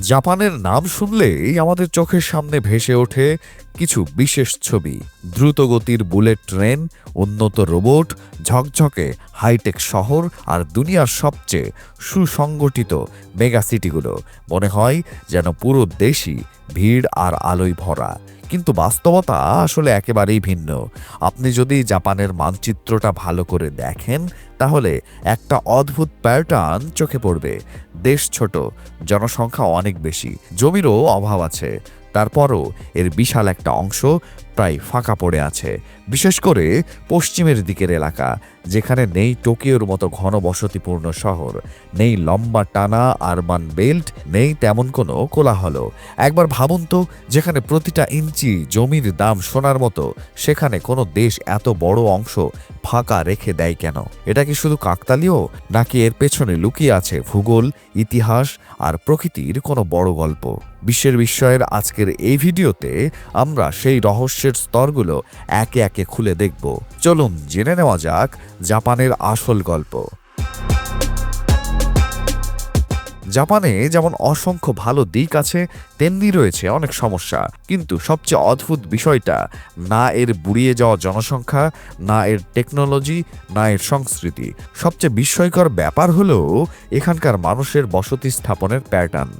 জাপানের নাম শুনলেই আমাদের চোখের সামনে ভেসে ওঠে কিছু বিশেষ ছবি। দ্রুতগতির বুলেট ট্রেন, উন্নত রোবট, ঝকঝকে হাইটেক শহর আর দুনিয়ার সবচেয়ে সুসংগঠিত মেগা সিটিগুলো। মনে হয় যেন পুরো দেশই ভিড় আর আলোয় ভরা। কিন্তু বাস্তবতা আসলে একেবারেই ভিন্ন। আপনি যদি জাপানের মানচিত্রটা ভালো করে দেখেন তাহলে একটা অদ্ভুত প্যাটার্ন চোখে পড়বে। দেশ ছোট, জনসংখ্যা অনেক বেশি, জমিরও অভাব আছে, তারপরও এর বিশাল একটা অংশ প্রায় ফাঁকা পড়ে আছে। বিশেষ করে পশ্চিমের দিকের এলাকা, যেখানে নেই টোকিওর মতো ঘনবসতিপূর্ণ শহর, নেই লম্বা টানা আরবান বেল্ট, নেই তেমন কোনো কোলাহল। একবার ভাবুন তো, যেখানে প্রতিটা ইঞ্চি জমির দাম সোনার মতো, সেখানে কোনো দেশ এত বড় অংশ ফাঁকা রেখে দেয় কেন? এটা কি শুধু কাকতালীয়, নাকি এর পেছনে লুকিয়ে আছে ভূগোল, ইতিহাস আর প্রকৃতির কোনো বড় গল্প? বিশ্বের বিস্ময়ের আজকের এই ভিডিওতে আমরা সেই রহস্যের স্তরগুলো একে একে খুলে দেখব। চলুন জেনে নেওয়া যাক জাপানের আসল গল্প। জাপানে যেমন অসংখ্য ভালো দিক আছে, তেমনি রয়েছে অনেক সমস্যা। কিন্তু সবচেয়ে অদ্ভুত বিষয়টা না এর বুড়িয়ে যাওয়া জনসংখ্যা, না এর টেকনোলজি, না এর সংস্কৃতি। সবচেয়ে বিস্ময়কর ব্যাপার হলো এখানকার মানুষের বসতি স্থাপনের প্যাটার্ন।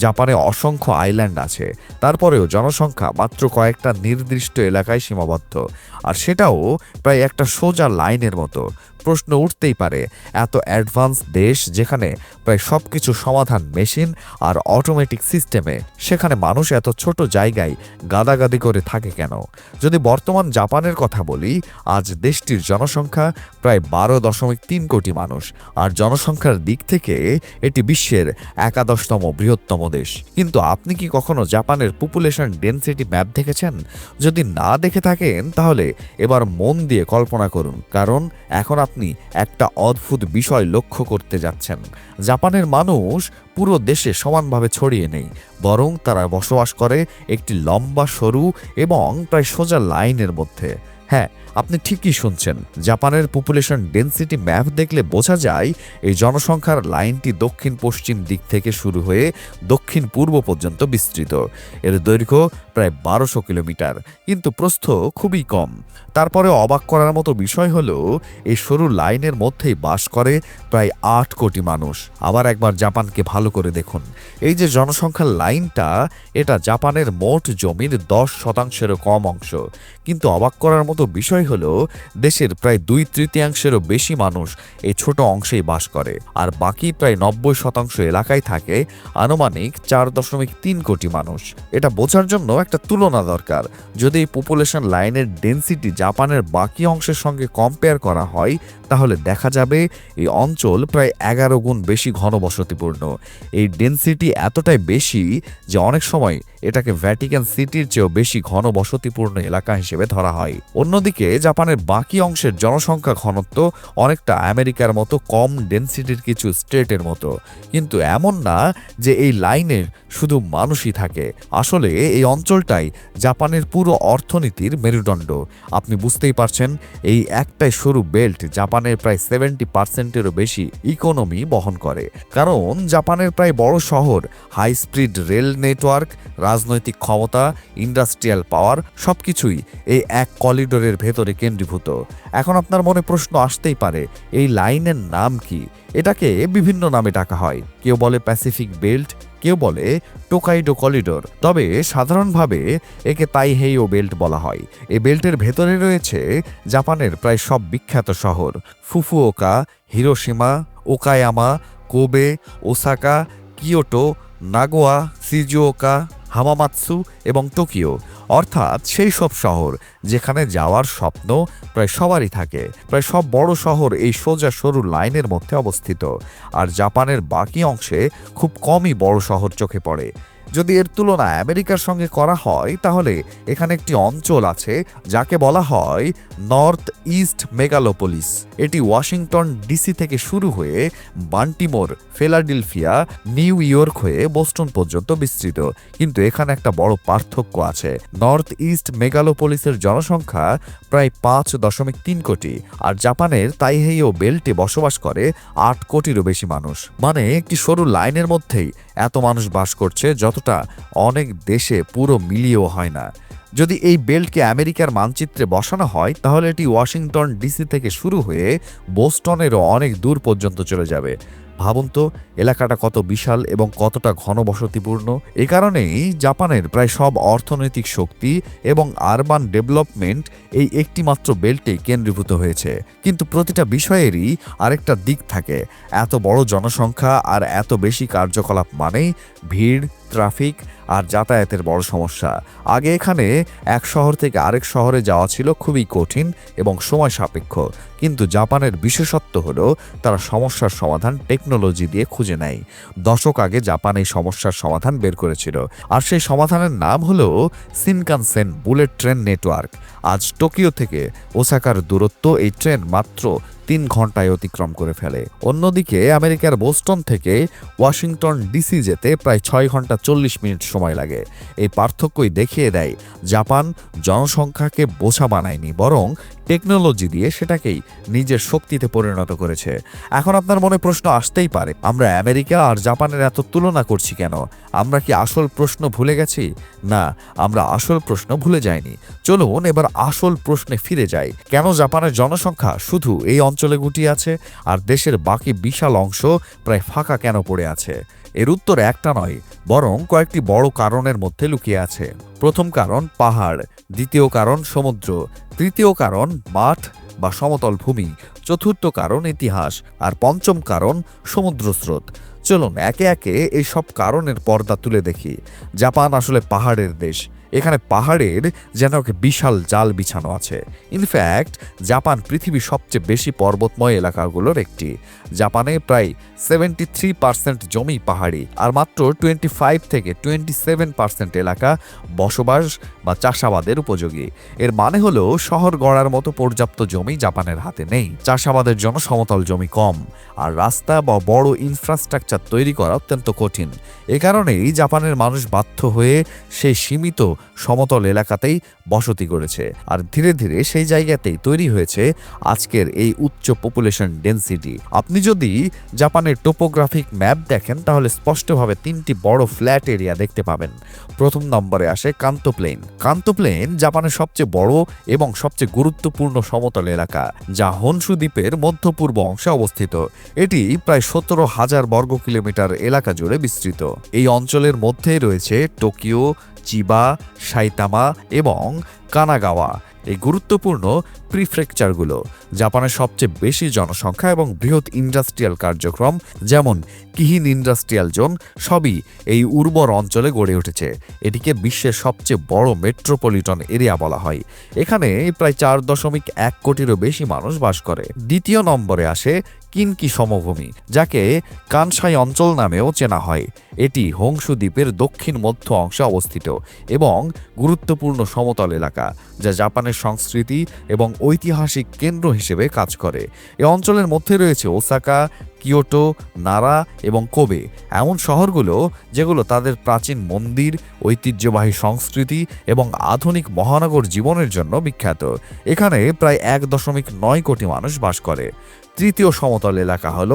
জাপানে অসংখ্য আইল্যান্ড আছে, তারপরেও জনসংখ্যা মাত্র কয়েকটা নির্দিষ্ট এলাকায় সীমাবদ্ধ, আর সেটাও প্রায় একটা সোজা লাইনের মতো। প্রশ্ন উঠতেই পারে, এত অ্যাডভান্স দেশ যেখানে প্রায় সবকিছু সমাধান মেশিন আর অটোমেটিক সিস্টেমে, সেখানে মানুষ এত ছোট জায়গায় গাদাগাদি করে থাকে কেন? যদি বর্তমান জাপানের কথা বলি, আজ দেশটির জনসংখ্যা প্রায় 12.3 কোটি মানুষ, আর জনসংখ্যার দিক থেকে এটি বিশ্বের 11তম বৃহত্তম দেশ। কিন্তু আপনি কি কখনো জাপানের পপুলেশন ডেনসিটি ম্যাপ দেখেছেন? যদি না দেখে থাকেন তাহলে এবার মন দিয়ে কল্পনা করুন, কারণ এখন আপনি একটা অদ্ভুত বিষয় লক্ষ্য করতে যাচ্ছেন। জাপানের মানুষ পুরো দেশে সমানভাবে ছড়িয়ে নেই, বরং তারা বসবাস করে একটি লম্বা, সরু এবং প্রায় সোজা লাইনের মধ্যে। হ্যাঁ, আপনি ঠিকই শুনছেন। জাপানের পপুলেশন ডেনসিটি ম্যাপ দেখলে বোঝা যায় এই জনসংখ্যার লাইনটি দক্ষিণ পশ্চিম দিক থেকে শুরু হয়ে দক্ষিণ পূর্ব পর্যন্ত বিস্তৃত। এর দৈর্ঘ্য প্রায় 1200 কিলোমিটার, কিন্তু প্রস্থ খুবই কম। তারপরে অবাক করার মতো বিষয় হলো এই সরু লাইনের মধ্যেই বাস করে প্রায় 8 কোটি মানুষ। আবার একবার জাপানকে ভালো করে দেখুন। এই যে জনসংখ্যার লাইনটা, এটা জাপানের মোট জমির 10%-এরও কম অংশ। কিন্তু অবাক করার মতো বিষয় হলো দেশের প্রায় 2/3-এরও বেশি মানুষ এই ছোট অংশেই বাস করে, আর বাকি প্রায় 90% এলাকায় থাকে আনুমানিক 4.3 কোটি মানুষ। এটা বোঝার জন্য একটা তুলনা দরকার। যদি এই পপুলেশন লাইনের ডেনসিটি জাপানের বাকি অংশের সঙ্গে কম্পেয়ার করা হয়, তাহলে দেখা যাবে এই অঞ্চল প্রায় 11 গুণ বেশি ঘনবসতিপূর্ণ। এই ডেনসিটি এতটাই বেশি যে অনেক সময় এটাকে ভ্যাটিকান সিটির চেয়েও বেশি ঘনবসতিপূর্ণ এলাকা হিসেবে ধরা হয়। অন্যদিকে জাপানের বাকি অংশের জনসংখ্যা ঘনত্ব অনেকটা আমেরিকার মতো কম ডেনসিটির কিছু স্টেটের মতো। কিন্তু এমন না যে এই লাইনে শুধু মানুষই থাকে। আসলে এই অঞ্চলটাই জাপানের পুরো অর্থনীতির মেরুদণ্ড। আপনি বুঝতেই পারছেন, এই একটাই সরু বেল্ট জাপানের প্রায় 70%-এরও বেশি ইকোনমি বহন করে। কারণ জাপানের প্রায় বড় শহর, হাই স্পিড রেল নেটওয়ার্ক, রাজনৈতিক ক্ষমতা, ইন্ডাস্ট্রিয়াল পাওয়ার সবকিছুই এই এক করিডোরের ভেতরে কেন্দ্রীভূত। এখন আপনার মনে প্রশ্ন আসতেই পারে, এই লাইনের নাম কি? এটাকে বিভিন্ন নামে ডাকা হয়। কেউ বলে প্যাসিফিক বেল্ট, কেউ বলে টোকাইডো করিডোর, তবে সাধারণভাবে একে তাইহেইও বেল্ট বলা হয়। এই বেল্টের ভেতরে রয়েছে জাপানের প্রায় সব বিখ্যাত শহর: Fukuoka, Hiroshima, Okayama, Kobe, Osaka, Kyoto, Nagoya, Shizuoka, Hamamatsu এবং টোকিও। অর্থাৎ সেই সব শহর যেখানে যাওয়ার স্বপ্ন প্রায় সবারই থাকে। প্রায় সব বড় শহর এই সোজা সরু লাইনের মধ্যে অবস্থিত, আর জাপানের বাকি অংশে খুব কমই বড় শহর চোখে পড়ে। যদি এর তুলনা আমেরিকার সঙ্গে করা হয় তাহলে এখানে একটি অঞ্চল আছে যাকে বলা হয় নর্থ ইস্ট মেগালোপলিস। এটি ওয়াশিংটন ডিসি থেকে শুরু হয়ে বাল্টিমোর, ফিলাডেলফিয়া, নিউ ইয়র্ক হয়ে বোস্টন পর্যন্ত বিস্তৃত। কিন্তু এখানে একটা বড় পার্থক্য আছে। নর্থ ইস্ট মেগালোপলিসের জনসংখ্যা প্রায় 5.3 কোটি, আর জাপানের তাইহেইও বেল্টে বসবাস করে 8 কোটিরও বেশি মানুষ। মানে একটি সরু লাইনের মধ্যেই এত মানুষ বাস করছে, যতটা অনেক দেশে পুরো মিলিয়েও হয় না। যদি এই বেল্টকে আমেরিকার মানচিত্রে বসানো হয় তাহলে এটি ওয়াশিংটন ডিসি থেকে শুরু হয়ে বোস্টনেরও অনেক দূর পর্যন্ত চলে যাবে। ভাবুন তো এলাকাটা কত বিশাল এবং কতটা ঘনবসতিপূর্ণ। এ কারণেই জাপানের প্রায় সব অর্থনৈতিক শক্তি এবং আরবান ডেভেলপমেন্ট এই একটিমাত্র বেল্টেই কেন্দ্রীভূত হয়েছে। কিন্তু প্রতিটা বিষয়েরই আরেকটা দিক থাকে। এত বড় জনসংখ্যা আর এত বেশি কার্যকলাপ মানেই ভিড়, ট্রাফিক আর যাতায়াতের বড় সমস্যা। আগে এখানে এক শহর থেকে আরেক শহরে যাওয়া ছিল খুবই কঠিন এবং সময় সাপেক্ষ। কিন্তু জাপানের বিশেষত্ব হলো তারা সমস্যার সমাধান টেকনোলজি দিয়ে খুঁজে নেয়। দশক আগে জাপান এই সমস্যার সমাধান বের করেছিল, আর সেই সমাধানের নাম হলো শিনকানসেন বুলেট ট্রেন নেটওয়ার্ক। আজ টোকিও থেকে ওসাকার দূরত্ব এই ট্রেন মাত্র 3 ঘন্টায় অতিক্রম করে ফেলে। অন্যদিকে আমেরিকার বোস্টন থেকে ওয়াশিংটন ডিসি যেতে প্রায় 6 ঘন্টা 40 মিনিট সময় লাগে। এই পার্থক্যই দেখিয়ে দেয় জাপান জনসংখ্যাকে বোঝা বানায়নি, বরং টেকনোলজি দিয়ে সেটাকেই নিজের শক্তিতে পরিণত করেছে। এখন আপনার মনে প্রশ্ন আসতেই পারে, আমরা আমেরিকা আর জাপানের এত তুলনা করছি কেন? আমরা কি আসল প্রশ্ন ভুলে গেছি? না, আমরা আসল প্রশ্ন ভুলে যাইনি। চলুন এবার আসল প্রশ্নে ফিরে যাই। কেন জাপানের জনসংখ্যা শুধু এই অঞ্চলে গুটিয়ে আছে আর দেশের বাকি বিশাল অংশ প্রায় ফাঁকা কেন পড়ে আছে? এর উত্তর একটা নয়, বরং কয়েকটি বড় কারণের মধ্যে লুকিয়ে আছে। প্রথম কারণ পাহাড়, দ্বিতীয় কারণ সমুদ্র, তৃতীয় কারণ মাঠ বা সমতল ভূমি, চতুর্থ কারণ ইতিহাস, আর পঞ্চম কারণ সমুদ্র স্রোত। চলুন একে একে এই সব কারণের পর্দা তুলে দেখি। জাপান আসলে পাহাড়ের দেশ। এখানে পাহাড়ের যেন এক বিশাল জাল বিছানো আছে। ইনফ্যাক্ট জাপান পৃথিবীর সবচেয়ে বেশি পর্বতময় এলাকাগুলোর একটি। জাপানে প্রায় 73% জমি পাহাড়ি, আর মাত্র 25 থেকে 27% এলাকা বসবাস বা চাষাবাদের উপযোগী। এর মানে হলো শহর গড়ার মতো পর্যাপ্ত জমি জাপানের হাতে নেই। চাষাবাদের জন্য সমতল জমি কম, আর রাস্তা বা বড় ইনফ্রাস্ট্রাকচার তৈরি করা অত্যন্ত কঠিন। এ কারণেই জাপানের মানুষ বাধ্য হয়ে সেই সীমিত সমতল এলাকাতেই বসতি করেছে, আর ধীরে ধীরে সেই জায়গাতেই তৈরি হয়েছে আজকের এই উচ্চ পপুলেশন ডেনসিটি। আপনি যদি জাপানের টোপোগ্রাফিক ম্যাপ দেখেন তাহলে স্পষ্টভাবে 3টি বড় ফ্ল্যাট এরিয়া দেখতে পাবেন। প্রথম নম্বরে আসে কান্তো প্লেন। কান্তো প্লেন জাপানের সবচেয়ে বড় এবং সবচেয়ে গুরুত্বপূর্ণ সমতল এলাকা, যা হনশু দ্বীপের মধ্য-পূর্ব অংশে অবস্থিত। এটি প্রায় 17,000 বর্গ কিলোমিটার এলাকা জুড়ে বিস্তৃত। এই অঞ্চলের মধ্যেই রয়েছে টোকিও, চিবা, সাইতামা এবং কানাগাওয়া, এই গুরুত্বপূর্ণ প্রিফেকচারগুলো। জাপানের সবচেয়ে বেশি জনসংখ্যা এবং বৃহৎ ইন্ডাস্ট্রিয়াল কার্যক্রম যেমন কিহিন ইন্ডাস্ট্রিয়াল জোন সবই এই উর্বর অঞ্চলে গড়ে উঠেছে। এটিকে বিশ্বের সবচেয়ে বড় মেট্রোপলিটন এরিয়া বলা হয়। এখানে প্রায় 4.1 কোটিরও বেশি মানুষ বাস করে। দ্বিতীয় নম্বরে আসে কিনকি সমভূমি, যাকে কানসাই অঞ্চল নামেও চেনা হয়। এটি হংসু দ্বীপের দক্ষিণ মধ্য অংশে অবস্থিত এবং গুরুত্বপূর্ণ সমতল এলাকা, যা জাপানের সংস্কৃতি এবং ঐতিহাসিক কেন্দ্র হিসেবে কাজ করে। এই অঞ্চলের মধ্যে রয়েছে ওসাকা, কিয়োটো, নারা এবং কোবে, এমন শহরগুলো যেগুলো তাদের প্রাচীন মন্দির, ঐতিহ্যবাহী সংস্কৃতি এবং আধুনিক মহানগর জীবনের জন্য বিখ্যাত। এখানে প্রায় 1.9 কোটি মানুষ বাস করে। তৃতীয় সমতল এলাকা হল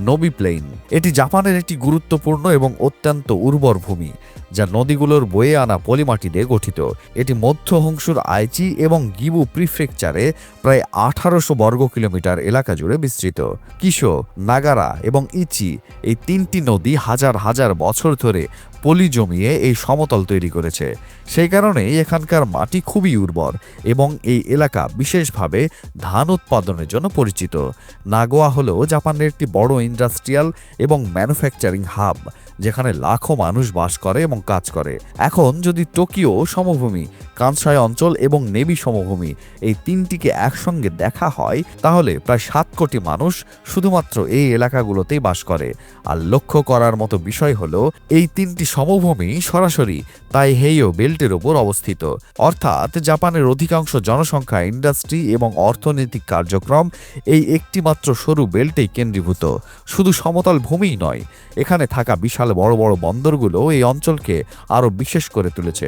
নোবি প্লেইন। এটি জাপানের একটি গুরুত্বপূর্ণ এবং অত্যন্ত উর্বর ভূমি, যা নদীগুলোর বয়ে আনা পলিমাটি দিয়ে গঠিত। এটি মধ্য হংসুর আইচি এবং গিবু প্রিফেকচারে প্রায় 1800 বর্গ কিলোমিটার এলাকা জুড়ে বিস্তৃত। কিশো, নাগারা এবং ইচি, এই 3টি নদী হাজার হাজার বছর ধরে পলি জমিয়ে এই সমতল তৈরি করেছে। সেই কারণেই এখানকার মাটি খুবই উর্বর এবং এই এলাকা বিশেষভাবে ধান উৎপাদনের জন্য পরিচিত। নাগোয়া হলো জাপানের একটি বড় ইন্ডাস্ট্রিয়াল এবং ম্যানুফ্যাকচারিং হাব, যেখানে লাখো মানুষ বাস করে এবং কাজ করে। এখন যদি টোকিও সমভূমি, কানসাই অঞ্চল এবং নেবি সমভূমি এই 3টিকে একসঙ্গে দেখা হয় তাহলে প্রায় 7 কোটি মানুষ শুধুমাত্র এই এলাকাগুলোতেই বাস করে। আর লক্ষ্য করার মতো বিষয় হলো এই 3টি সমভূমি সরাসরি তাইহেইও বেল্টের ওপর অবস্থিত, অর্থাৎ জাপানের অধিকাংশ জনসংখ্যা, ইন্ডাস্ট্রি এবং অর্থনৈতিক কার্যক্রম এই একটিমাত্র সরু বেল্টেই কেন্দ্রীভূত। শুধু সমতল ভূমিই নয়, এখানে থাকা বিশাল বড় বড় বন্দরগুলো এই অঞ্চলকে আরও বিশেষ করে তুলেছে।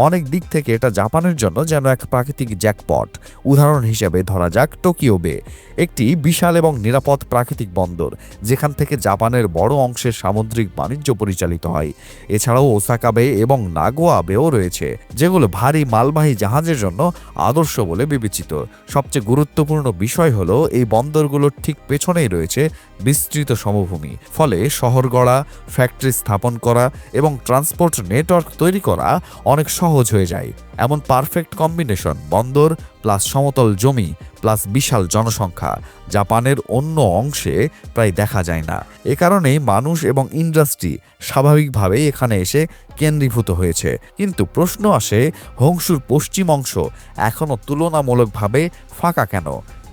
অনেক দিক থেকে এটা জাপানের জন্য যেন এক প্রাকৃতিক জ্যাকপট। উদাহরণ হিসেবে ধরা যাক টোকিও বে, একটি বিশাল এবং নিরাপদ প্রাকৃতিক বন্দর যেখান থেকে জাপানের বড় অংশের সামুদ্রিক বাণিজ্য পরিচালিত হয়। এছাড়াও ওসাকা বে এবং নাগোয়া বেও রয়েছে, যেগুলো ভারী মালবাহী জাহাজের জন্য আদর্শ বলে বিবেচিত। সবচেয়ে গুরুত্বপূর্ণ বিষয় হলো এই বন্দরগুলোর ঠিক পেছনেই রয়েছে বিস্তৃত সমভূমি, ফলে শহর গড়া, ফ্যাক্টরি স্থাপন করা এবং ট্রান্সপোর্ট নেটওয়ার্ক তৈরি করা অনেক সহজ হয়ে যায়। এমন পারফেক্ট কম্বিনেশন, বন্দর প্লাস সমতল জমি প্লাস বিশাল জনসংখ্যা, জাপানের অন্য অংশে প্রায় দেখা যায় না। এ কারণেই মানুষ এবং ইন্ডাস্ট্রি স্বাভাবিকভাবেই এখানে এসে কেন্দ্রীভূত হয়েছে। কিন্তু প্রশ্ন আসে, হোংশুর পশ্চিম অংশ এখনও তুলনামূলকভাবে ফাঁকা কেন?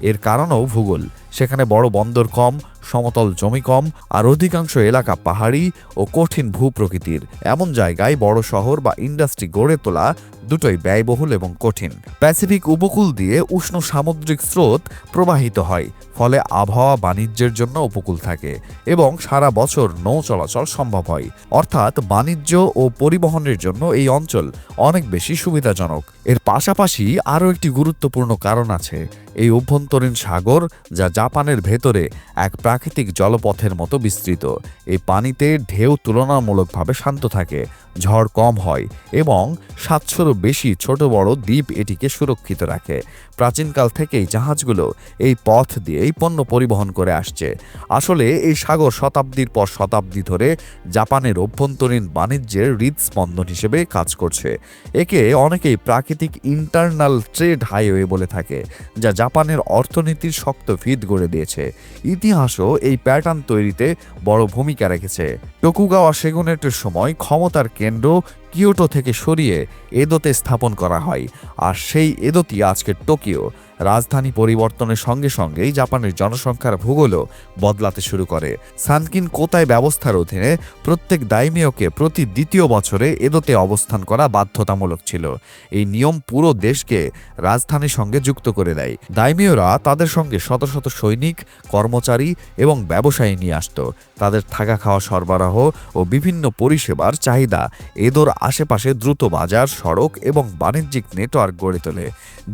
এর কারণও ভূগোল। সেখানে বড় বন্দর কম, সমতল জমি কম, আর অধিকাংশ এলাকা পাহাড়ি ও কঠিন ভূপ্রকৃতির। এমন জায়গায় বড় শহর বা ইন্ডাস্ট্রি গড়ে তোলা দুটোই ব্যয়বহুল এবং কঠিন। প্যাসিফিক উপকূল দিয়ে উষ্ণ সামুদ্রিক স্রোত প্রবাহিত হয়, ফলে আবহাওয়া বাণিজ্যের জন্য উপকূল থাকে এবং সারা বছর নৌ চলাচল সম্ভব হয়। অর্থাৎ বাণিজ্য ও পরিবহনের জন্য এই অঞ্চল অনেক বেশি সুবিধাজনক। এর পাশাপাশি আরও একটি গুরুত্বপূর্ণ কারণ আছে, এই অভ্যন্তরীণ সাগর যা জাপানের ভেতরে এক প্রাকৃতিক জলপথের মতো বিস্তৃত। এই পানিতে ঢেউ তুলনামূলকভাবে শান্ত থাকে, ঝড় কম হয় এবং ৭০০-রও বেশি ছোট বড় দ্বীপ এটিকে সুরক্ষিত রাখে। প্রাচীনকাল থেকেই জাহাজগুলো এই পথ দিয়েই পণ্য পরিবহন করে আসছে। আসলে এই সাগর শতাব্দীর পর শতাব্দী ধরে জাপানের অভ্যন্তরীণ বাণিজ্যের হৃদস্পন্দন হিসেবে কাজ করছে। একে অনেকেই প্রাকৃতিক ইন্টারনাল ট্রেড হাইওয়ে বলে থাকে, যা জাপানের অর্থনীতির শক্ত ভিত গড়ে দিয়েছে। ইতিহাসও এই প্যাটার্ন তৈরিতে বড় ভূমিকা রেখেছে। টোকুগাওয়া সেগুনেটের সময় ক্ষমতার কেন্দ্র কিয়োটো থেকে সরিয়ে এদোতে স্থাপন করা হয়, আর সেই এদোটি আজকের টোকিও। রাজধানী পরিবর্তনের সঙ্গে সঙ্গেই জাপানের জনসংখ্যার ভূগোলও বদলাতে শুরু করে। সানকিন কোতাই ব্যবস্থার অধীনে প্রত্যেক দাইমিয়োকে প্রতি দ্বিতীয় বছরে এদোতে অবস্থান করা বাধ্যতামূলক ছিল। এই নিয়ম পুরো দেশকে রাজধানীর সঙ্গে যুক্ত করে দেয়। দাইমিয়োরা তাদের সঙ্গে শত শত সৈনিক, কর্মচারী এবং ব্যবসায়ী নিয়ে আসত। তাদের থাকা খাওয়া সরবরাহ ও বিভিন্ন পরিষেবার চাহিদা এদোর আশেপাশে দ্রুত বাজার, সড়ক এবং বাণিজ্যিক নেটওয়ার্ক গড়ে তোলে।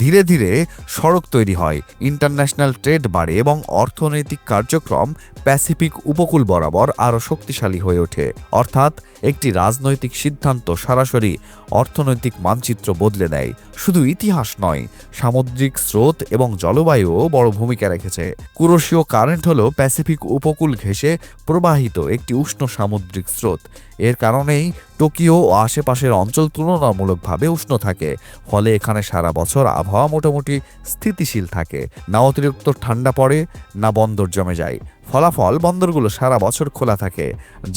ধীরে ধীরে সড়ক তৈরি হয়, ইন্টারন্যাশনাল ট্রেড বাড়ে এবং অর্থনৈতিক কার্যক্রম প্যাসিফিক উপকূল বরাবর আরও শক্তিশালী হয়ে ওঠে। অর্থাৎ একটি রাজনৈতিক সিদ্ধান্ত সরাসরি অর্থনৈতিক মানচিত্র বদলে দেয়। শুধু ইতিহাস নয়, সামুদ্রিক স্রোত এবং জলবায়ুও বড় ভূমিকা রেখেছে। কুরোশিও কারেন্ট হল প্যাসিফিক উপকূল ঘেঁষে প্রবাহিত একটি উষ্ণ সামুদ্রিক স্রোত। এর কারণেই টোকিও ও আশেপাশের অঞ্চল তুলনামূলকভাবে উষ্ণ থাকে, ফলে এখানে সারা বছর আবহাওয়া মোটামুটি স্থিতিশীল থাকে। না অতিরিক্ত ঠান্ডা পড়ে, না বন্দর জমে যায়। ফলাফল, বন্দরগুলো সারা বছর খোলা থাকে,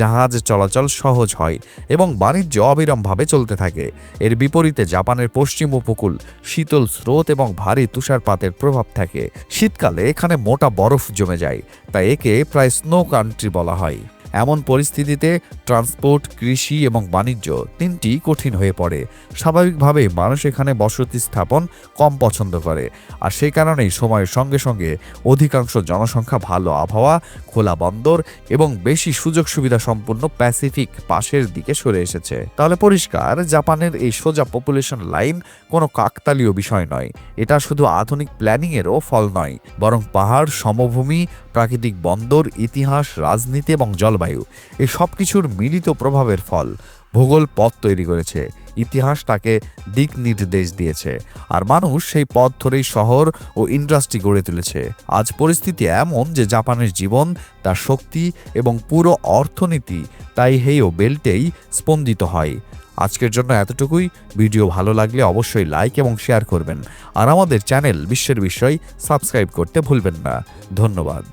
জাহাজ চলাচল সহজ হয় এবং বাণিজ্য অবিরামভাবে চলতে থাকে। এর বিপরীতে জাপানের পশ্চিম উপকূল শীতল স্রোত এবং ভারী তুষারপাতের প্রভাব থাকে। শীতকালে এখানে মোটা বরফ জমে যায়, তাই একে প্রায় স্নো কান্ট্রি বলা হয়। এমন পরিস্থিতিতে ট্রান্সপোর্ট, কৃষি এবং বাণিজ্য তিনটি কঠিন হয়ে পড়ে। স্বাভাবিকভাবেই মানুষ এখানে বসতি স্থাপন কম পছন্দ করে, আর সেই কারণেই সময়ের সঙ্গে সঙ্গে অধিকাংশ জনসংখ্যা ভালো আবহাওয়া, খোলা বন্দর এবং বেশি সুযোগ সুবিধা সম্পন্ন প্যাসিফিক পাশের দিকে সরে এসেছে। তাহলে পরিষ্কার, জাপানের এই সোজা পপুলেশন লাইন কোনো কাকতালীয় বিষয় নয়। এটা শুধু আধুনিক প্ল্যানিংয়েরও ফল নয়, বরং পাহাড়, সমভূমি, প্রাকৃতিক বন্দর, ইতিহাস, রাজনীতি এবং জলবায়ু, এই সব কিছুর মিলিত প্রভাবের ফল। ভূগোল পথ তৈরি করেছে, ইতিহাস তাকে দিক নির্দেশ দিয়েছে, আর মানুষ সেই পথ ধরেই শহর ও ইন্ডাস্ট্রি গড়ে তুলেছে। আজ পরিস্থিতি এমন যে জাপানের জীবন, তার শক্তি এবং পুরো অর্থনীতি তাইহেইও বেল্টেই স্পন্দিত হয়। আজকের জন্য এতটুকুই। ভিডিও ভালো লাগলে অবশ্যই লাইক এবং শেয়ার করবেন, আর আমাদের চ্যানেল বিশ্বের বিষয় সাবস্ক্রাইব করতে ভুলবেন না। ধন্যবাদ।